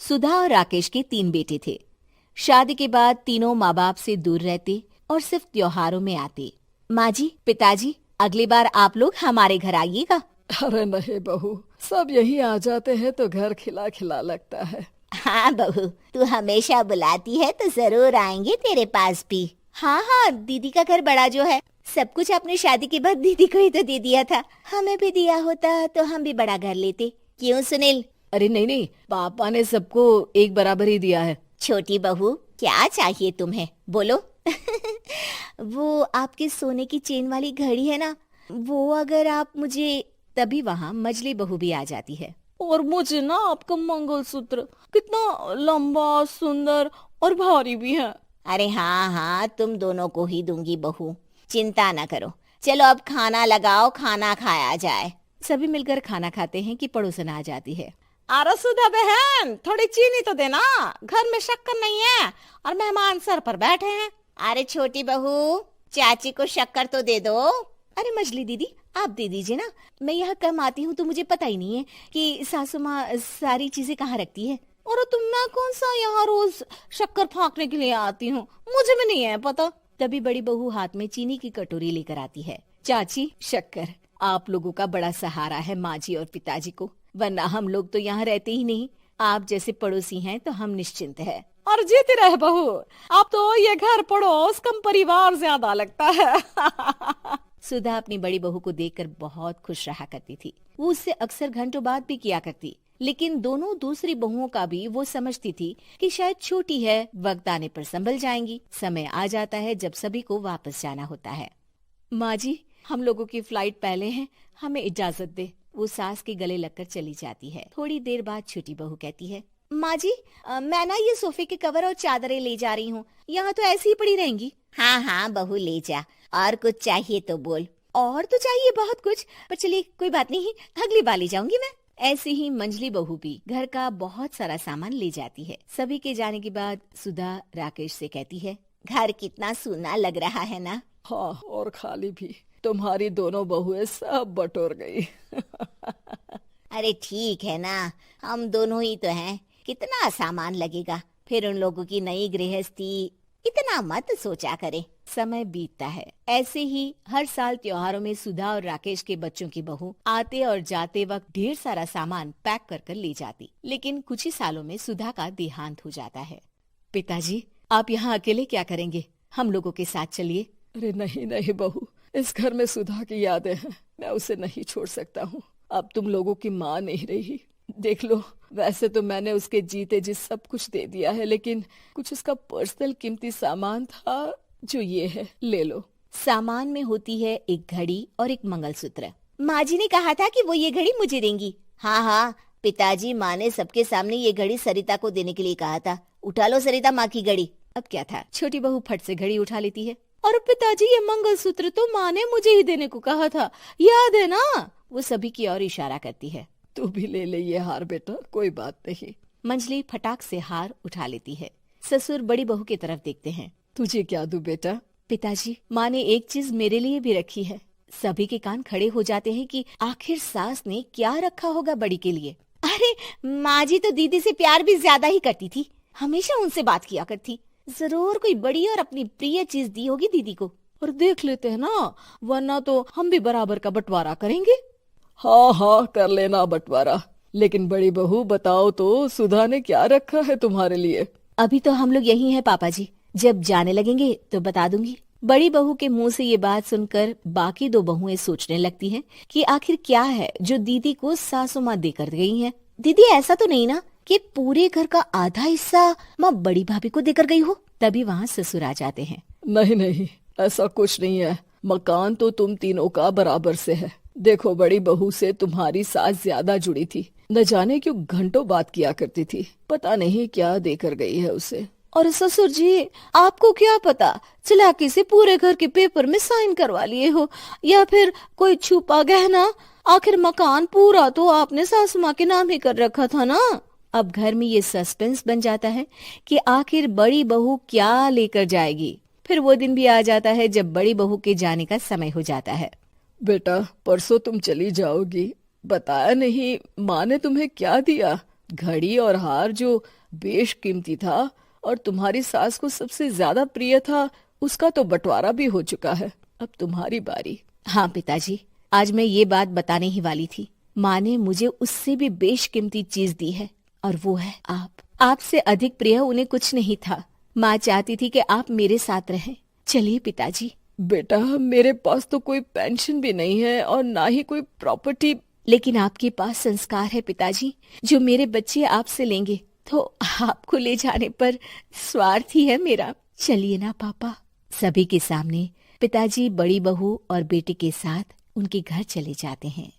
सुधा और राकेश के 3 बेटे थे। शादी के बाद तीनों माँ बाप से दूर रहते और सिर्फ त्योहारों में आते। माँ जी, पिताजी, अगली बार आप लोग हमारे घर आइएगा। अरे नहीं बहू, सब यहीं आ जाते हैं तो घर खिला खिला लगता है। हाँ बहू, तू हमेशा बुलाती है तो जरूर आएंगे तेरे पास भी। हाँ हाँ, दीदी का घर बड़ा जो है, सब कुछ आपने शादी के बाद दीदी को ही तो दे दिया था। हमें भी दिया होता तो हम भी बड़ा घर लेते। क्यों सुनील? अरे नहीं, पापा ने सबको एक बराबर ही दिया है। छोटी बहू, क्या चाहिए तुम्हें, बोलो। वो आपके सोने की चेन वाली घड़ी है ना, वो अगर आप मुझे, तभी वहाँ मजली बहू भी आ जाती है। और मुझे ना आपका मंगलसूत्र कितना लंबा, सुंदर और भारी भी है। अरे हाँ हाँ, तुम दोनों को ही दूंगी बहू, चिंता न करो। चलो अब खाना लगाओ, खाना खाया जाए। सभी मिलकर खाना खाते हैं कि पड़ोसन आ जाती है। अरे सुधा बहन, थोड़ी चीनी तो देना, घर में शक्कर नहीं है और मेहमान सर पर बैठे हैं। अरे छोटी बहू, चाची को शक्कर तो दे दो। अरे मजली दीदी, आप दे दीजिए ना, मैं यहाँ कम आती हूँ तो मुझे पता ही नहीं है कि सासू माँ सारी चीजें कहाँ रखती है। और तुम, मैं कौन सा यहाँ रोज शक्कर फाँकने के लिए आती हूँ, मुझे भी नहीं है पता। तभी बड़ी बहू हाथ में चीनी की कटोरी लेकर आती है। चाची, शक्कर आप लोगों का बड़ा सहारा है माँ जी और पिताजी को, वरना हम लोग तो यहाँ रहते ही नहीं। आप जैसे पड़ोसी हैं तो हम निश्चिंत है। और जीती रहे बहू, अब तो ये घर पड़ोस कम परिवार ज्यादा लगता है। सुधा अपनी बड़ी बहू को देखकर बहुत खुश रहा करती थी। वो उससे अक्सर घंटों बात भी किया करती, लेकिन दोनों दूसरी बहुओं का भी वो समझती थी कि शायद छोटी है, वक्त आने पर संभल जाएंगी। समय आ जाता है जब सभी को वापस जाना होता है। माँ जी, हम लोगों की फ्लाइट पहले है, हमें इजाजत दे। वो सास के गले लगकर चली जाती है। थोड़ी देर बाद छोटी बहू कहती है, माँ जी, मैं ना ये सोफे के कवर और चादरें ले जा रही हूँ, यहाँ तो ऐसी ही पड़ी रहेंगी। हाँ हाँ बहू, ले जा। और कुछ चाहिए तो बोल। और तो चाहिए बहुत कुछ, पर चलिए कोई बात नहीं, अगली बार ले जाऊंगी मैं। ऐसे ही मंजली बहू भी घर का बहुत सारा सामान ले जाती है। सभी के जाने के बाद सुधा राकेश से कहती है, घर कितना सूना लग रहा है ना। हाँ, और खाली भी। तुम्हारी दोनों बहुएं सब बटोर गई। अरे ठीक है ना, हम दोनों ही तो हैं, कितना सामान लगेगा। फिर उन लोगों की नई गृहस्थी, इतना मत सोचा करे। समय बीतता है। ऐसे ही हर साल त्योहारों में सुधा और राकेश के बच्चों की बहू आते और जाते वक्त ढेर सारा सामान पैक कर कर ले जाती। लेकिन कुछ ही सालों में सुधा का देहांत हो जाता है। पिताजी, आप यहाँ अकेले क्या करेंगे? हम लोगों के साथ चलिए। अरे नहीं बहू, इस घर में सुधा की यादें हैं, मैं उसे नहीं छोड़ सकता हूँ। अब तुम लोगों की माँ नहीं रही। देख लो, वैसे तो मैंने उसके जीते जी सब कुछ दे दिया है, लेकिन कुछ उसका पर्सनल कीमती सामान था जो ये है, ले लो। सामान में होती है एक घड़ी और एक मंगलसूत्र। माँ जी ने कहा था कि वो ये घड़ी मुझे देंगी। हाँ हाँ, पिताजी, माँ ने सबके सामने ये घड़ी सरिता को देने के लिए कहा था। उठा लो सरिता माँ की घड़ी। अब क्या था, छोटी बहू फट से घड़ी उठा लेती है। और पिताजी, ये मंगलसूत्र तो माँ ने मुझे ही देने को कहा था, याद है ना? वो सभी की ओर इशारा करती है। तू भी ले ले ये हार बेटा, कोई बात नहीं। मंजली फटाक से हार उठा लेती है। ससुर बड़ी बहू की तरफ देखते हैं। तुझे क्या दूं बेटा? पिताजी, माँ ने एक चीज मेरे लिए भी रखी है। सभी के कान खड़े हो जाते हैं कि आखिर सास ने क्या रखा होगा बड़ी के लिए। अरे माँ जी तो दीदी से प्यार भी ज्यादा ही करती थी, हमेशा उनसे बात किया करती। जरूर कोई बड़ी और अपनी प्रिय चीज दी होगी दीदी को। और देख लेते हैं ना, वरना तो हम भी बराबर का बंटवारा करेंगे। हाँ, कर लेना बंटवारा। लेकिन बड़ी बहू, बताओ तो, सुधा ने क्या रखा है तुम्हारे लिए? अभी तो हम लोग यही हैं पापा जी, जब जाने लगेंगे तो बता दूंगी। बड़ी बहू के मुंह से ये बात सुनकर बाकी दो बहुएं सोचने लगती हैं कि आखिर क्या है जो दीदी को सासू माँ देकर गई है। दीदी, ऐसा तो नहीं ना कि पूरे घर का आधा हिस्सा माँ बड़ी भाभी को देकर गई हो? तभी वहाँ ससुर आ जाते हैं। नहीं, ऐसा कुछ नहीं है। मकान तो तुम तीनों का बराबर से है। देखो, बड़ी बहू से तुम्हारी सास ज्यादा जुड़ी थी, न जाने क्यों घंटों बात किया करती थी। पता नहीं क्या देकर गई है उसे। और ससुर जी, आपको क्या पता, चालाकी से पूरे घर के पेपर में साइन करवा लिए हो, या फिर कोई छुपा गहना। आखिर मकान पूरा तो आपने सासू माँ के नाम ही कर रखा था ना। अब घर में ये सस्पेंस बन जाता है कि आखिर बड़ी बहू क्या लेकर जाएगी। फिर वो दिन भी आ जाता है जब बड़ी बहू के जाने का समय हो जाता है। बेटा, परसों तुम चली जाओगी, बताया नहीं माँ ने तुम्हें क्या दिया घड़ी और हार जो बेशकीमती था और तुम्हारी सास को सबसे ज्यादा प्रिय था, उसका तो बंटवारा भी हो चुका है। अब तुम्हारी बारी। हाँ पिताजी, आज मैं ये बात बताने ही वाली थी। माँ ने मुझे उससे भी बेशकीमती चीज दी है और वो है आप। आपसे अधिक प्रिय उन्हें कुछ नहीं था। माँ चाहती थी कि आप मेरे साथ रहें। चलिए पिताजी। बेटा, मेरे पास तो कोई पेंशन भी नहीं है और ना ही कोई प्रॉपर्टी। लेकिन आपके पास संस्कार है पिताजी, जो मेरे बच्चे आपसे लेंगे, तो आपको ले जाने पर स्वार्थ ही है मेरा। चलिए ना पापा। सभी के सामने पिताजी बड़ी बहू और बेटे के साथ उनके घर चले जाते हैं।